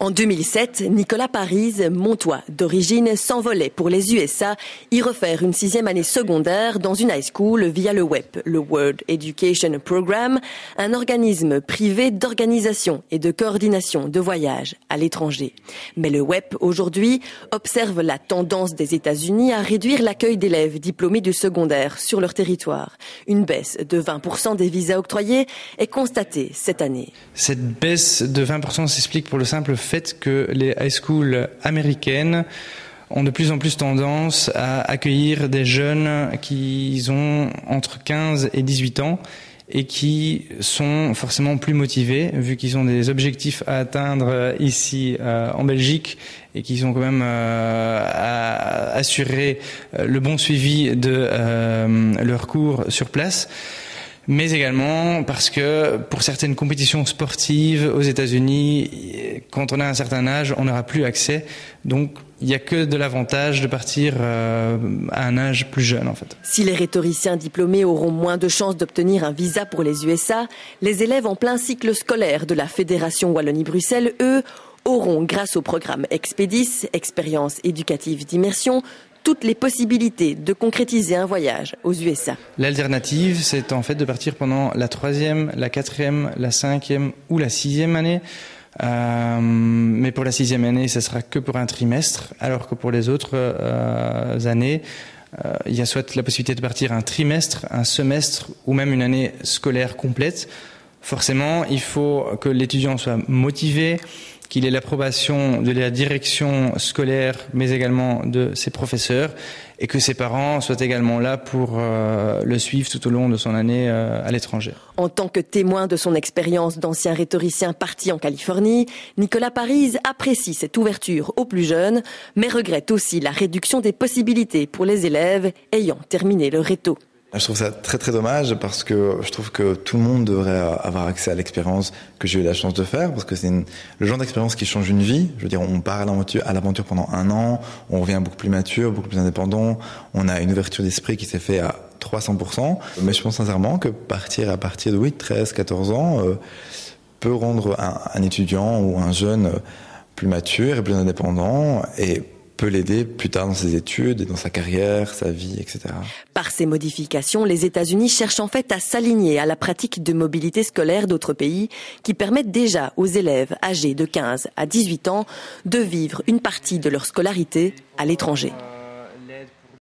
En 2007, Nicolas Parise, montois d'origine, s'envolait pour les USA y refaire une 6e année secondaire dans une high school via le WEP, le World Education Program, un organisme privé d'organisation et de coordination de voyages à l'étranger. Mais le WEP, aujourd'hui, observe la tendance des États-Unis à réduire l'accueil d'élèves diplômés du secondaire sur leur territoire. Une baisse de 20% des visas octroyés est constatée cette année. Cette baisse de 20% s'explique pour le simple fait que les high schools américaines ont de plus en plus tendance à accueillir des jeunes qui ont entre 15 et 18 ans et qui sont forcément plus motivés vu qu'ils ont des objectifs à atteindre ici en Belgique et qu'ils ont quand même à assurer le bon suivi de leurs cours sur place. Mais également parce que pour certaines compétitions sportives aux États-Unis, quand on a un certain âge, on n'aura plus accès. Donc il n'y a que de l'avantage de partir à un âge plus jeune en fait. Si les rhétoriciens diplômés auront moins de chances d'obtenir un visa pour les USA, les élèves en plein cycle scolaire de la Fédération Wallonie-Bruxelles, eux, auront, grâce au programme Expedis, expérience éducative d'immersion, toutes les possibilités de concrétiser un voyage aux USA. L'alternative, c'est en fait de partir pendant la 3e, la 4e, la 5e ou la 6e année. Mais pour la 6e année, ce sera que pour un trimestre, alors que pour les autres années, il y a soit la possibilité de partir un trimestre, un semestre ou même une année scolaire complète. Forcément, il faut que l'étudiant soit motivé, qu'il ait l'approbation de la direction scolaire, mais également de ses professeurs, et que ses parents soient également là pour le suivre tout au long de son année à l'étranger. En tant que témoin de son expérience d'ancien rhétoricien parti en Californie, Nicolas Parise apprécie cette ouverture aux plus jeunes, mais regrette aussi la réduction des possibilités pour les élèves ayant terminé le rhéto. Je trouve ça très très dommage parce que je trouve que tout le monde devrait avoir accès à l'expérience que j'ai eu la chance de faire, parce que c'est le genre d'expérience qui change une vie. Je veux dire, on part à l'aventure pendant 1 an, on revient beaucoup plus mature, beaucoup plus indépendant, on a une ouverture d'esprit qui s'est fait à 300%. Mais je pense sincèrement que partir à partir de 13, 14 ans peut rendre un étudiant ou un jeune plus mature et plus indépendant et peut l'aider plus tard dans ses études et dans sa carrière, sa vie, etc. Par ces modifications, les États-Unis cherchent en fait à s'aligner à la pratique de mobilité scolaire d'autres pays qui permettent déjà aux élèves âgés de 15 à 18 ans de vivre une partie de leur scolarité à l'étranger.